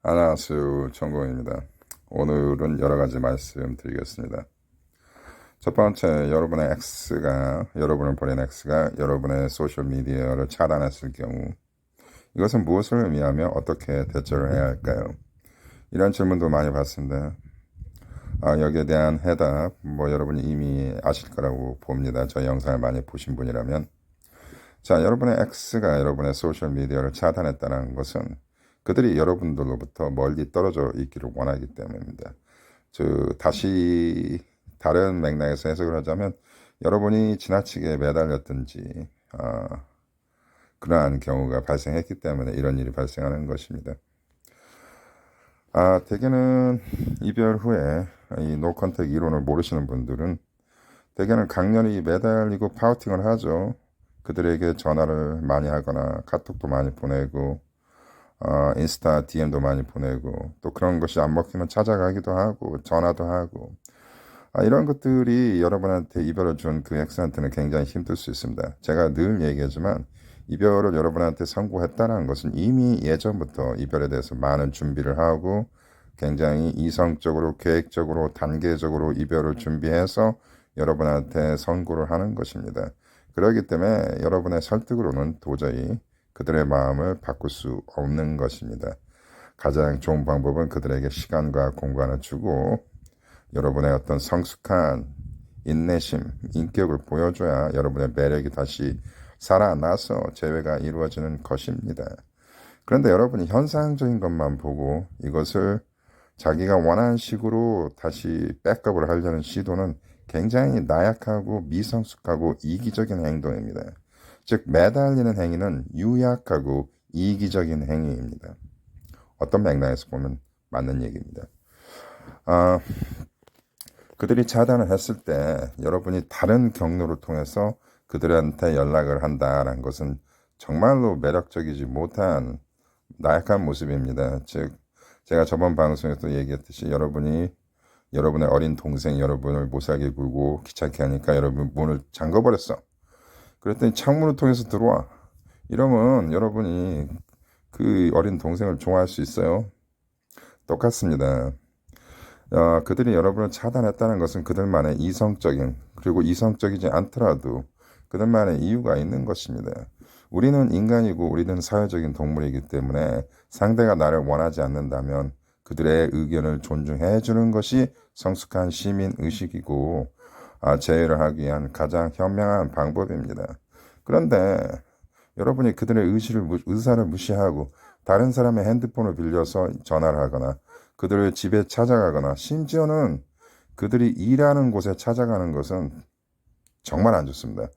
안녕하세요. 정공입니다. 오늘은 여러 가지 말씀드리겠습니다. 첫 번째, 여러분을 보낸 X가 여러분의 소셜미디어를 차단했을 경우, 이것은 무엇을 의미하며 어떻게 대처를 해야 할까요? 이런 질문도 많이 받습니다. 여기에 대한 해답, 여러분이 이미 아실 거라고 봅니다. 저 영상을 많이 보신 분이라면. 자, 여러분의 X가 여러분의 소셜미디어를 차단했다는 것은 그들이 여러분들로부터 멀리 떨어져 있기를 원하기 때문입니다. 다시 다른 맥락에서 해석을 하자면 여러분이 지나치게 매달렸든지 그러한 경우가 발생했기 때문에 이런 일이 발생하는 것입니다. 대개는 이별 후에 이 노컨택 이론을 모르시는 분들은 대개는 강렬히 매달리고 파우팅을 하죠. 그들에게 전화를 많이 하거나 카톡도 많이 보내고 인스타 DM도 많이 보내고 또 그런 것이 안 먹히면 찾아가기도 하고 전화도 하고 이런 것들이 여러분한테 이별을 준 그 X한테는 굉장히 힘들 수 있습니다. 제가 늘 얘기하지만 이별을 여러분한테 선고했다는 것은 이미 예전부터 이별에 대해서 많은 준비를 하고 굉장히 이성적으로 계획적으로 단계적으로 이별을 준비해서 여러분한테 선고를 하는 것입니다. 그렇기 때문에 여러분의 설득으로는 도저히 그들의 마음을 바꿀 수 없는 것입니다. 가장 좋은 방법은 그들에게 시간과 공간을 주고 여러분의 어떤 성숙한 인내심, 인격을 보여줘야 여러분의 매력이 다시 살아나서 재회가 이루어지는 것입니다. 그런데 여러분이 현상적인 것만 보고 이것을 자기가 원하는 식으로 다시 백업을 하려는 시도는 굉장히 나약하고 미성숙하고 이기적인 행동입니다. 즉 매달리는 행위는 유약하고 이기적인 행위입니다. 어떤 맥락에서 보면 맞는 얘기입니다. 그들이 차단을 했을 때 여러분이 다른 경로를 통해서 그들한테 연락을 한다는 것은 정말로 매력적이지 못한 나약한 모습입니다. 즉 제가 저번 방송에서 얘기했듯이 여러분의 어린 동생 여러분을 못살게 굴고 귀찮게 하니까 여러분 문을 잠궈버렸어. 그랬더니 창문을 통해서 들어와. 이러면 여러분이 그 어린 동생을 좋아할 수 있어요? 똑같습니다. 그들이 여러분을 차단했다는 것은 그들만의 이성적인 그리고 이성적이지 않더라도 그들만의 이유가 있는 것입니다. 우리는 인간이고 우리는 사회적인 동물이기 때문에 상대가 나를 원하지 않는다면 그들의 의견을 존중해 주는 것이 성숙한 시민 의식이고 제어를 하기 위한 가장 현명한 방법입니다. 그런데 여러분이 그들의 의사를 무시하고 다른 사람의 핸드폰을 빌려서 전화를 하거나 그들의 집에 찾아가거나 심지어는 그들이 일하는 곳에 찾아가는 것은 정말 안 좋습니다.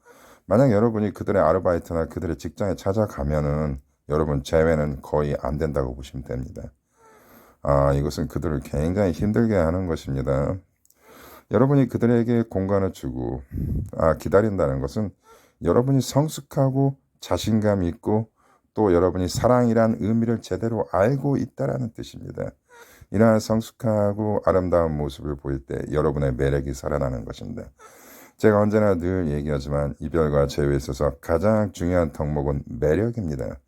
만약 여러분이 그들의 아르바이트나 그들의 직장에 찾아가면은 여러분 재회는 거의 안 된다고 보시면 됩니다. 이것은 그들을 굉장히 힘들게 하는 것입니다. 여러분이 그들에게 공간을 주고 기다린다는 것은 여러분이 성숙하고 자신감 있고 또 여러분이 사랑이란 의미를 제대로 알고 있다라는 뜻입니다. 이러한 성숙하고 아름다운 모습을 보일 때 여러분의 매력이 살아나는 것입니다. 제가 언제나 늘 얘기하지만 이별과 재회에 있어서 가장 중요한 덕목은 매력입니다.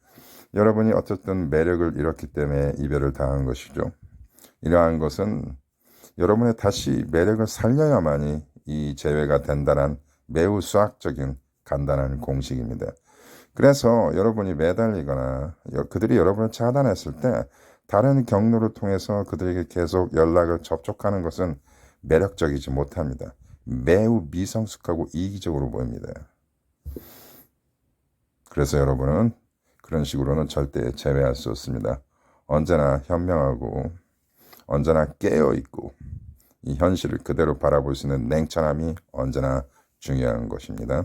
여러분이 어쨌든 매력을 잃었기 때문에 이별을 당한 것이죠. 이러한 것은 여러분의 다시 매력을 살려야만이 이 재회가 된다는 매우 수학적인 간단한 공식입니다. 그래서 여러분이 매달리거나 그들이 여러분을 차단했을 때 다른 경로를 통해서 그들에게 계속 연락을 접촉하는 것은 매력적이지 못합니다. 매우 미성숙하고 이기적으로 보입니다. 그래서 여러분은 그런 식으로는 절대 재회할 수 없습니다. 언제나 현명하고 언제나 깨어있고 이 현실을 그대로 바라볼 수 있는 냉철함이 언제나 중요한 것입니다.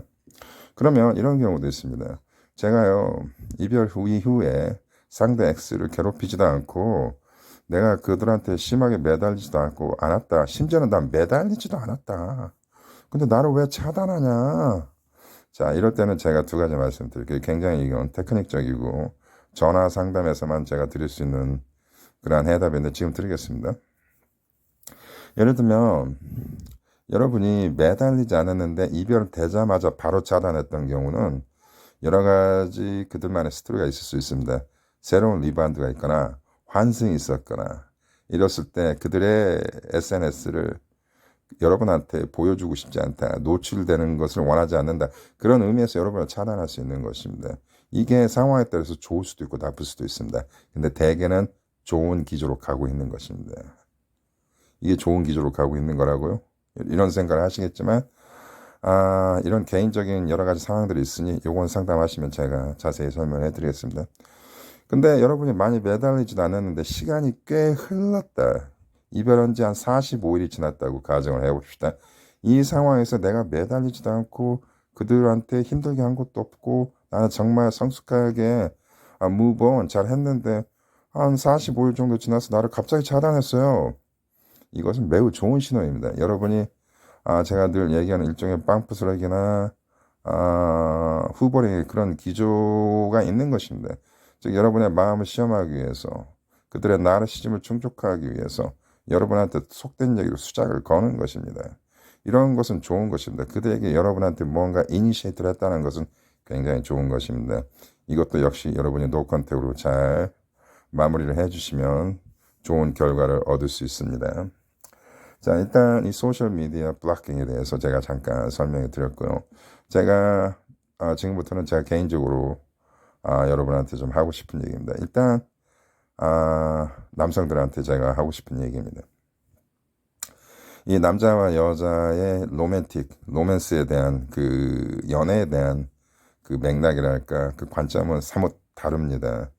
그러면 이런 경우도 있습니다. 제가요 이별 이후에 상대 X를 괴롭히지도 않고 내가 그들한테 심하게 매달리지도 않았다. 심지어는 난 매달리지도 않았다. 근데 나를 왜 차단하냐? 자, 이럴 때는 제가 두 가지 말씀드릴게요. 굉장히 이건 테크닉적이고 전화 상담에서만 제가 드릴 수 있는 그러한 해답인데 지금 드리겠습니다. 예를 들면 여러분이 매달리지 않았는데 이별되자마자 바로 차단했던 경우는 여러 가지 그들만의 스토리가 있을 수 있습니다. 새로운 리바운드가 있거나 환승이 있었거나 이랬을 때 그들의 SNS를 여러분한테 보여주고 싶지 않다, 노출되는 것을 원하지 않는다, 그런 의미에서 여러분을 차단할 수 있는 것입니다. 이게 상황에 따라서 좋을 수도 있고 나쁠 수도 있습니다. 근데 대개는 좋은 기조로 가고 있는 것입니다. 이게 좋은 기조로 가고 있는 거라고요? 이런 생각을 하시겠지만 이런 개인적인 여러 가지 상황들이 있으니 요건 상담하시면 제가 자세히 설명해 드리겠습니다. 근데 여러분이 많이 매달리지도 않았는데 시간이 꽤 흘렀다. 이별한 지 한 45일이 지났다고 가정을 해봅시다. 이 상황에서 내가 매달리지도 않고 그들한테 힘들게 한 것도 없고 나는 정말 성숙하게 move on 잘 했는데 한 45일 정도 지나서 나를 갑자기 차단했어요. 이것은 매우 좋은 신호입니다. 여러분이 제가 늘 얘기하는 일종의 빵부스러기나 후보링의 그런 기조가 있는 것입니다. 즉 여러분의 마음을 시험하기 위해서, 그들의 나르시즘을 충족하기 위해서 여러분한테 속된 얘기로 수작을 거는 것입니다. 이런 것은 좋은 것입니다. 그들에게 여러분한테 뭔가 이니시에이트를 했다는 것은 굉장히 좋은 것입니다. 이것도 역시 여러분이 노컨택으로 잘 마무리를 해주시면 좋은 결과를 얻을 수 있습니다. 자, 일단 이 소셜미디어 블로킹에 대해서 제가 잠깐 설명해 드렸고요. 제가 지금부터는 제가 개인적으로 여러분한테 좀 하고 싶은 얘기입니다. 일단 남성들한테 제가 하고 싶은 얘기입니다. 이 남자와 여자의 로맨스에 대한 그 연애에 대한 그 맥락이랄까 그 관점은 사뭇 다릅니다.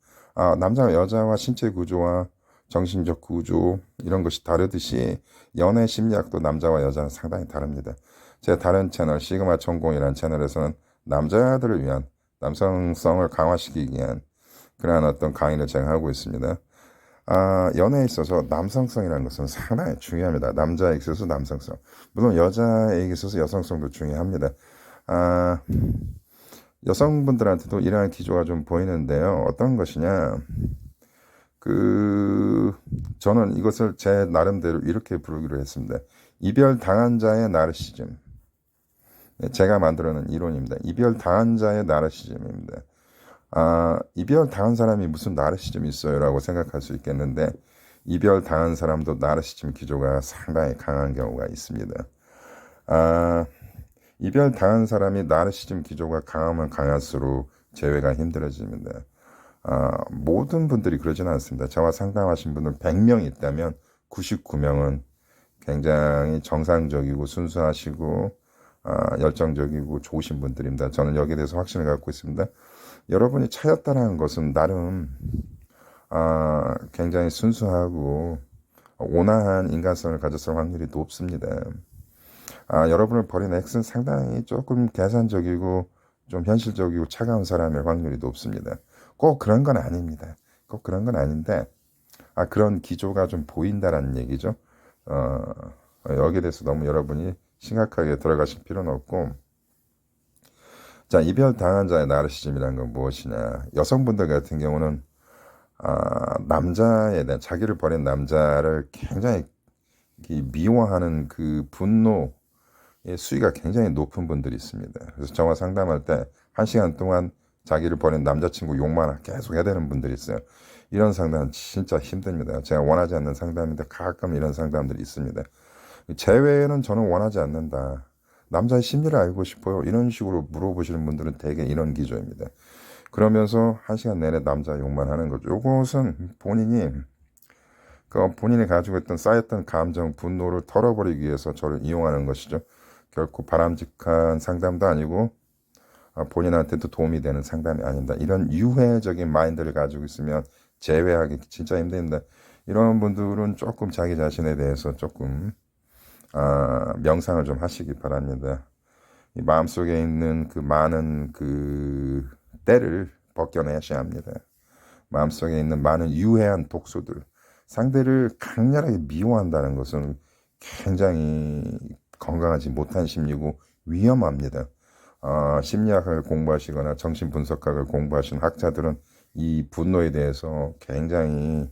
남자와 여자와 신체 구조와 정신적 구조 이런 것이 다르듯이 연애 심리학도 남자와 여자는 상당히 다릅니다. 제 다른 채널 시그마 천공이라는 채널에서는 남자들을 위한 남성성을 강화시키기 위한 그러한 어떤 강의를 제가 하고 있습니다. 연애에 있어서 남성성이라는 것은 상당히 중요합니다. 남자에 있어서 남성성, 물론 여자에 있어서 여성성도 중요합니다. 여성분들한테도 이러한 기조가 좀 보이는데요. 어떤 것이냐, 저는 이것을 제 나름대로 이렇게 부르기로 했습니다. 이별 당한 자의 나르시즘. 제가 만들어낸 이론입니다. 이별 당한 자의 나르시즘입니다. 이별 당한 사람이 무슨 나르시즘이 있어요? 라고 생각할 수 있겠는데, 이별 당한 사람도 나르시즘 기조가 상당히 강한 경우가 있습니다. 이별 당한 사람이 나르시즘 기조가 강하면 강할수록 재회가 힘들어집니다. 모든 분들이 그러지는 않습니다. 저와 상담하신 분들 100명 있다면 99명은 굉장히 정상적이고 순수하시고 열정적이고 좋으신 분들입니다. 저는 여기에 대해서 확신을 갖고 있습니다. 여러분이 차였다는 것은 나름 굉장히 순수하고 온화한 인간성을 가졌을 확률이 높습니다. 여러분을 버린 X는 상당히 조금 계산적이고 좀 현실적이고 차가운 사람일 확률이 높습니다. 꼭 그런 건 아닙니다. 꼭 그런 건 아닌데 그런 기조가 좀 보인다라는 얘기죠. 여기에 대해서 너무 여러분이 심각하게 들어가실 필요는 없고, 자, 이별 당한 자의 나르시즘이라는 건 무엇이냐. 여성분들 같은 경우는 남자에 대한, 자기를 버린 남자를 굉장히 미워하는 그 분노의 수위가 굉장히 높은 분들이 있습니다. 그래서 저와 상담할 때 1시간 동안 자기를 버린 남자친구 욕만 계속 해야 되는 분들이 있어요. 이런 상담은 진짜 힘듭니다. 제가 원하지 않는 상담인데 가끔 이런 상담들이 있습니다. 재회는 저는 원하지 않는다. 남자의 심리를 알고 싶어요. 이런 식으로 물어보시는 분들은 대개 이런 기조입니다. 그러면서 1시간 내내 남자 욕만 하는 거죠. 이것은 본인이 가지고 있던 쌓였던 감정, 분노를 털어버리기 위해서 저를 이용하는 것이죠. 결코 바람직한 상담도 아니고 본인한테도 도움이 되는 상담이 아닙니다. 이런 유해적인 마인드를 가지고 있으면 재회하기 진짜 힘듭니다. 이런 분들은 조금 자기 자신에 대해서 조금 명상을 좀 하시기 바랍니다. 이 마음속에 있는 그 많은 그 때를 벗겨내셔야 합니다. 마음속에 있는 많은 유해한 독소들, 상대를 강렬하게 미워한다는 것은 굉장히 건강하지 못한 심리고 위험합니다. 심리학을 공부하시거나 정신분석학을 공부하신 학자들은 이 분노에 대해서 굉장히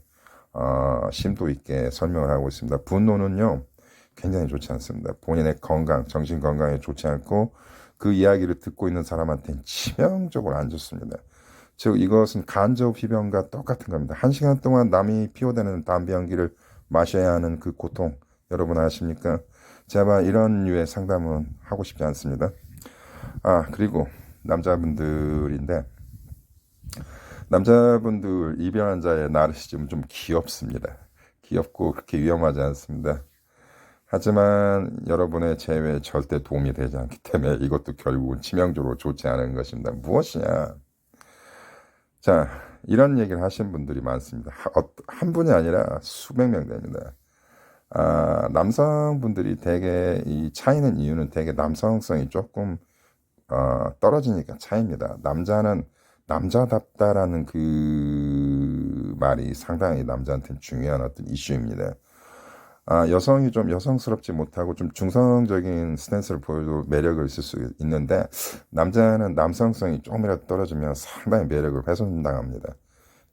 심도 있게 설명을 하고 있습니다. 분노는요, 굉장히 좋지 않습니다. 본인의 건강, 정신 건강에 좋지 않고 그 이야기를 듣고 있는 사람한테는 치명적으로 안 좋습니다. 즉 이것은 간접 흡연과 똑같은 겁니다. 1시간 동안 남이 피워대는 담배 연기를 마셔야 하는 그 고통 여러분 아십니까? 제발 이런 류의 상담은 하고 싶지 않습니다. 그리고 남자분들인데 남자분들 이별한 자의 나르시즘은 좀 귀엽습니다. 귀엽고 그렇게 위험하지 않습니다. 하지만 여러분의 재회에 절대 도움이 되지 않기 때문에 이것도 결국은 치명적으로 좋지 않은 것입니다. 무엇이냐? 자, 이런 얘기를 하신 분들이 많습니다. 한 분이 아니라 수백 명 됩니다. 남성분들이 되게 이 차이는 이유는 되게 남성성이 조금 떨어지니까 차이입니다. 남자는 남자답다라는 그 말이 상당히 남자한테는 중요한 어떤 이슈입니다. 여성이 좀 여성스럽지 못하고 좀 중성적인 스탠스를 보여도 매력을 있을 수 있는데 남자는 남성성이 조금이라도 떨어지면 상당히 매력을 훼손당합니다.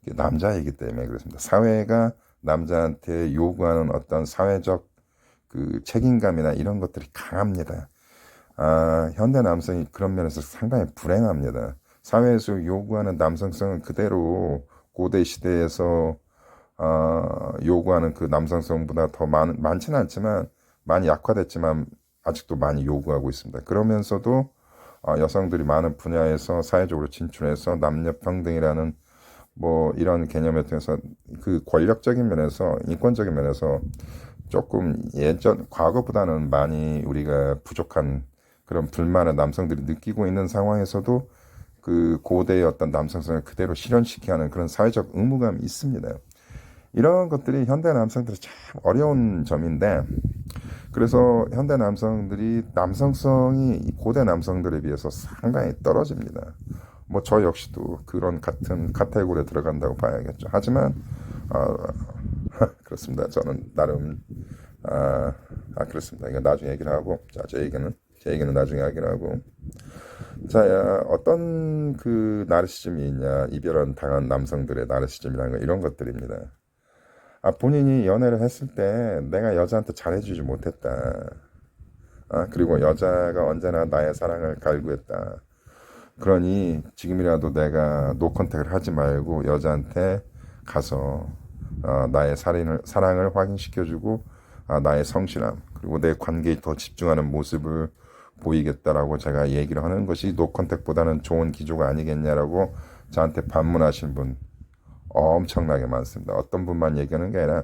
이게 남자이기 때문에 그렇습니다. 사회가 남자한테 요구하는 어떤 사회적 그 책임감이나 이런 것들이 강합니다. 현대 남성이 그런 면에서 상당히 불행합니다. 사회에서 요구하는 남성성은 그대로 고대 시대에서 요구하는 그 남성성보다 더 많지는 않지만 많이 약화됐지만 아직도 많이 요구하고 있습니다. 그러면서도 여성들이 많은 분야에서 사회적으로 진출해서 남녀 평등이라는 뭐 이런 개념에 통해서 그 권력적인 면에서 인권적인 면에서 조금 예전 과거보다는 많이 우리가 부족한 그런 불만을 남성들이 느끼고 있는 상황에서도 그 고대의 어떤 남성성을 그대로 실현시켜야 하는 그런 사회적 의무감이 있습니다. 이런 것들이 현대 남성들이 참 어려운 점인데 그래서 현대 남성들이 남성성이 고대 남성들에 비해서 상당히 떨어집니다. 뭐 저 역시도 그런 같은 카테고리에 들어간다고 봐야겠죠. 하지만 그렇습니다. 저는 나름 그렇습니다. 이거 나중에 얘기를 하고 제 얘기는 나중에 하기로 하고 자 어떤 그 나르시즘이 있냐 이별한 당한 남성들의 나르시즘이라는 거 이런 것들입니다. 본인이 연애를 했을 때 내가 여자한테 잘해주지 못했다. 그리고 여자가 언제나 나의 사랑을 갈구했다. 그러니 지금이라도 내가 노컨택을 하지 말고 여자한테 가서 나의 사랑을 확인시켜주고 나의 성실함 그리고 내 관계에 더 집중하는 모습을 보이겠다라고 제가 얘기를 하는 것이 노컨택보다는 좋은 기조가 아니겠냐라고 저한테 반문하신 분 엄청나게 많습니다. 어떤 분만 얘기하는 게 아니라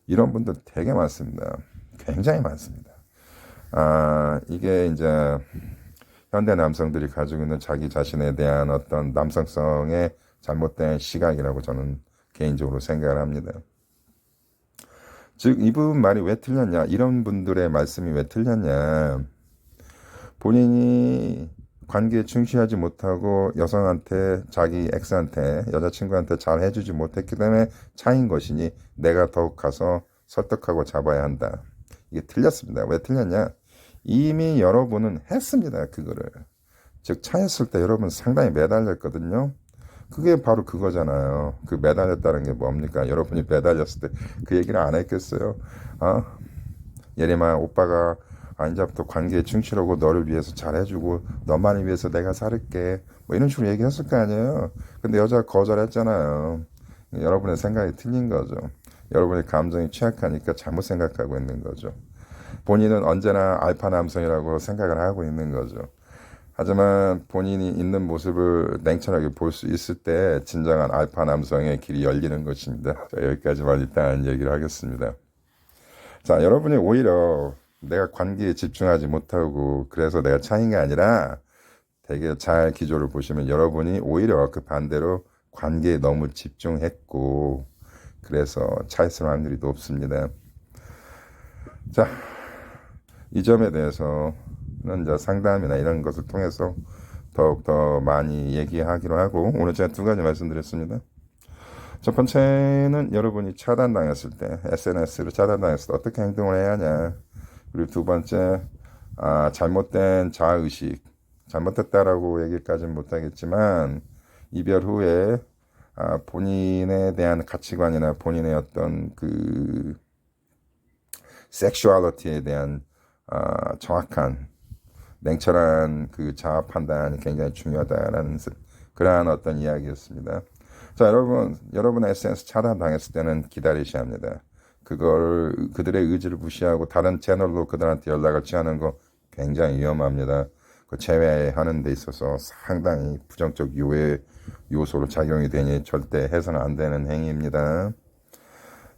이런 분들 되게 많습니다. 굉장히 많습니다. 이게 이제 현대 남성들이 가지고 있는 자기 자신에 대한 어떤 남성성의 잘못된 시각이라고 저는 개인적으로 생각을 합니다. 즉, 이 부분 말이 왜 틀렸냐? 이런 분들의 말씀이 왜 틀렸냐? 본인이 관계에 충실하지 못하고 여성한테 자기 엑스한테 여자친구한테 잘 해주지 못했기 때문에 차인 것이니 내가 더욱 가서 설득하고 잡아야 한다. 이게 틀렸습니다. 왜 틀렸냐? 이미 여러분은 했습니다. 그거를. 즉 차였을 때 여러분 상당히 매달렸거든요. 그게 바로 그거잖아요. 그 매달렸다는 게 뭡니까? 여러분이 매달렸을 때 그 얘기를 안 했겠어요? 예림아 오빠가 이제부터 관계에 충실하고 너를 위해서 잘해주고 너만을 위해서 내가 살을게 뭐 이런 식으로 얘기했을 거 아니에요. 근데 여자가 거절했잖아요. 여러분의 생각이 틀린 거죠. 여러분의 감정이 취약하니까 잘못 생각하고 있는 거죠. 본인은 언제나 알파 남성이라고 생각을 하고 있는 거죠. 하지만 본인이 있는 모습을 냉철하게 볼 수 있을 때 진정한 알파 남성의 길이 열리는 것입니다. 자, 여기까지만 일단 얘기를 하겠습니다. 자, 여러분이 오히려 내가 관계에 집중하지 못하고 그래서 내가 차인 게 아니라 되게 잘 기조를 보시면 여러분이 오히려 그 반대로 관계에 너무 집중했고 그래서 차있을 확률이 높습니다. 자, 이 점에 대해서는 이제 상담이나 이런 것을 통해서 더욱더 많이 얘기하기로 하고 오늘 제가 두 가지 말씀드렸습니다. 첫 번째는 여러분이 차단당했을 때 SNS를 차단당했을 때 어떻게 행동을 해야 하냐. 그리고 두 번째 잘못된 자아의식 잘못됐다라고 얘기까지는 못하겠지만 이별 후에 본인에 대한 가치관이나 본인의 어떤 그 섹슈얼리티에 대한 정확한 냉철한 그 자아 판단이 굉장히 중요하다라는 그러한 어떤 이야기였습니다. 자, 여러분 SNS 차단당했을 때는 기다리셔야 합니다. 그걸 그들의 의지를 무시하고 다른 채널로 그들한테 연락을 취하는 거 굉장히 위험합니다. 그 제외하는 데 있어서 상당히 부정적 요소로 작용이 되니 절대 해서는 안 되는 행위입니다.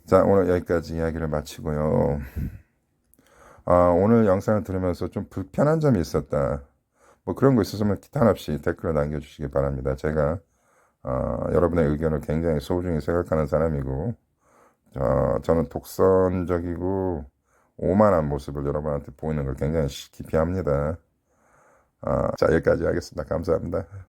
자, 오늘 여기까지 이야기를 마치고요. 오늘 영상을 들으면서 좀 불편한 점이 있었다. 뭐 그런 거 있었으면 기탄 없이 댓글을 남겨주시기 바랍니다. 제가 여러분의 의견을 굉장히 소중히 생각하는 사람이고, 저는 독선적이고 오만한 모습을 여러분한테 보이는 걸 굉장히 기피합니다. 자, 여기까지 하겠습니다. 감사합니다.